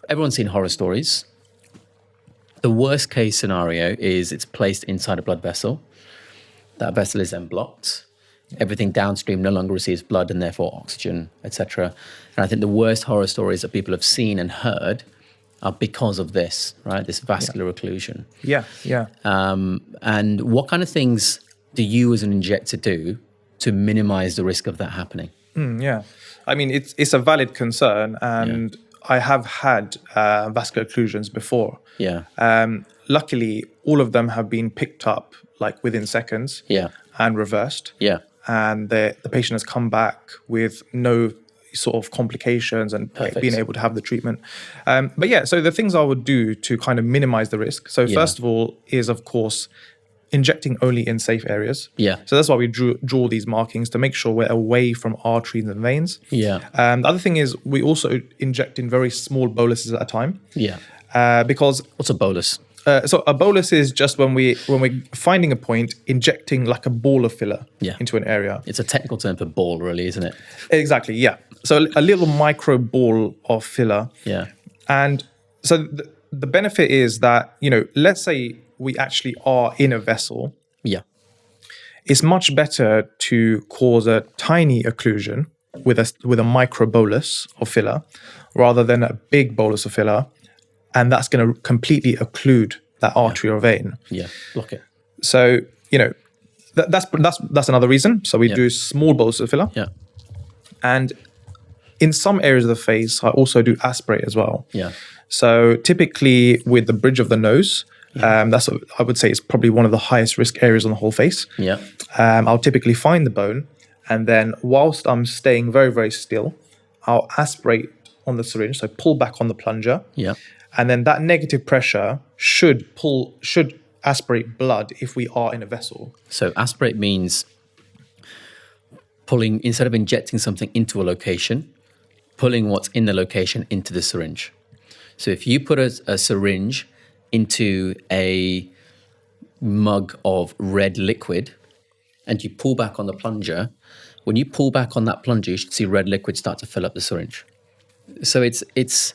everyone's seen horror stories. The worst case scenario is it's placed inside a blood vessel. That vessel is then blocked. Everything downstream no longer receives blood and therefore oxygen, etc. And I think the worst horror stories that people have seen and heard are because of this, right? This vascular occlusion. Yeah, yeah. And what kind of things do you as an injector do to minimize the risk of that happening? Yeah. I mean, it's a valid concern, and I have had vascular occlusions before. Yeah. Luckily, all of them have been picked up like within seconds and reversed. Yeah. And the patient has come back with no sort of complications and being able to have the treatment. But yeah, so the things I would do to kind of minimize the risk. So first of all is, of course, injecting only in safe areas. Yeah. So that's why we draw these markings to make sure we're away from arteries and veins. Yeah. The other thing is we also inject in very small boluses at a time. Yeah. Because what's a bolus? So a bolus is just when we're finding a point, injecting like a ball of filler into an area. It's a technical term for ball, really, isn't it? Exactly, yeah. So a little micro ball of filler. Yeah. And so the benefit is that, let's say we actually are in a vessel. Yeah. It's much better to cause a tiny occlusion with a micro bolus of filler rather than a big bolus of filler. And that's going to completely occlude that artery or vein. Yeah, block it. So, that's another reason. So we do small bolus of filler. Yeah. And in some areas of the face, I also do aspirate as well. Yeah. So typically with the bridge of the nose, that's what I would say is probably one of the highest risk areas on the whole face. Yeah. I'll typically find the bone, and then whilst I'm staying very, very still, I'll aspirate on the syringe, so pull back on the plunger. Yeah. And then that negative pressure should aspirate blood if we are in a vessel. So aspirate means pulling, instead of injecting something into a location, pulling what's in the location into the syringe. So if you put a syringe into a mug of red liquid and you pull back on the plunger, when you pull back on that plunger, you should see red liquid start to fill up the syringe. So it's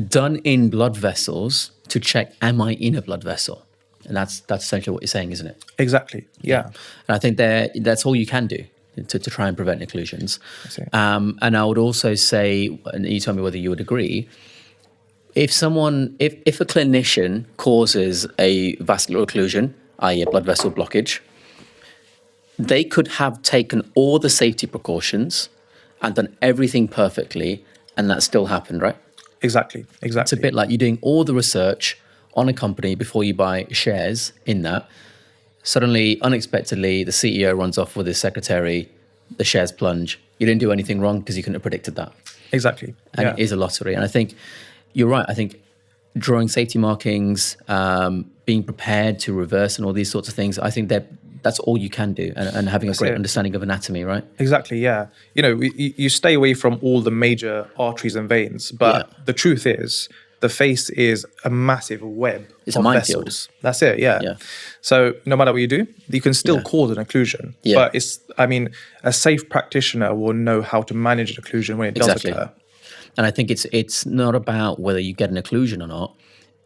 done in blood vessels to check, am I in a blood vessel? And that's essentially what you're saying, isn't it? Exactly, yeah. And I think that's all you can do to try and prevent occlusions. And I would also say, and you tell me whether you would agree, if a clinician causes a vascular occlusion, i.e. a blood vessel blockage, they could have taken all the safety precautions and done everything perfectly, and that still happened, right? Exactly. It's a bit like you're doing all the research on a company before you buy shares in that. Suddenly, unexpectedly, the CEO runs off with his secretary, the shares plunge. You didn't do anything wrong because you couldn't have predicted that. Exactly. And it is a lottery. And I think you're right. I think drawing safety markings, being prepared to reverse and all these sorts of things, I think that's all you can do, and having a great understanding of anatomy, right? Exactly, yeah. You stay away from all the major arteries and veins, but the truth is, the face is a massive web of a minefield. vessels. That's it, yeah. So no matter what you do, you can still cause an occlusion. But a safe practitioner will know how to manage an occlusion when it does occur. And I think it's not about whether you get an occlusion or not.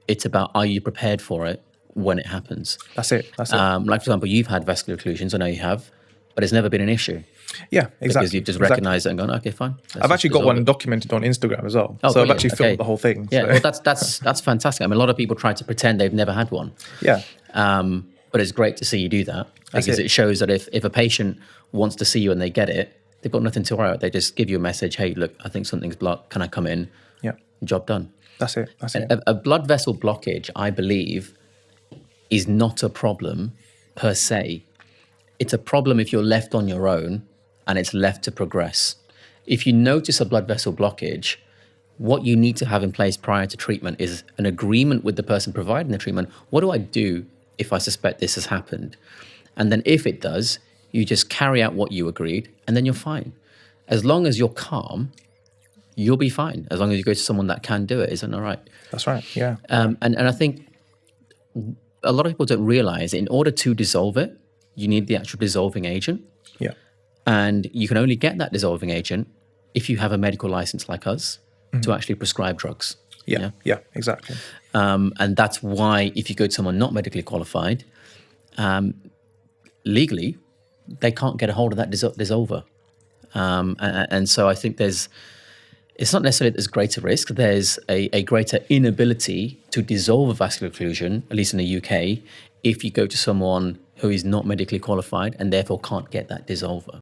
It's about, are you prepared for it when it happens? That's it. Like, for example, you've had vascular occlusions. I know you have, but it's never been an issue. Yeah, exactly. Because you've just recognized it and gone, okay, fine. I've actually got one documented on Instagram as well. So I've actually filmed the whole thing. Yeah, so. well, that's fantastic. I mean, a lot of people try to pretend they've never had one. Yeah. But it's great to see you do that, because it shows that if a patient wants to see you and they get it, they've got nothing to worry about. They just give you a message, hey, look, I think something's blocked. Can I come in? Yeah. Job done. That's it. A blood vessel blockage, I believe, is not a problem per se. It's a problem if you're left on your own and it's left to progress. If you notice a blood vessel blockage, what you need to have in place prior to treatment is an agreement with the person providing the treatment. What do I do if I suspect this has happened? And then if it does, you just carry out what you agreed, and then you're fine. As long as you're calm, you'll be fine. As long as you go to someone that can do it, isn't that right? That's right, yeah. And I think a lot of people don't realize, in order to dissolve it, you need the actual dissolving agent. Yeah. And you can only get that dissolving agent if you have a medical license like us, Mm-hmm. to actually prescribe drugs. Yeah, exactly. And that's why if you go to someone not medically qualified, legally, they can't get a hold of that dissolver. And so I think it's not necessarily that there's greater risk, there's a greater inability to dissolve a vascular occlusion, at least in the UK, if you go to someone who is not medically qualified and therefore can't get that dissolver.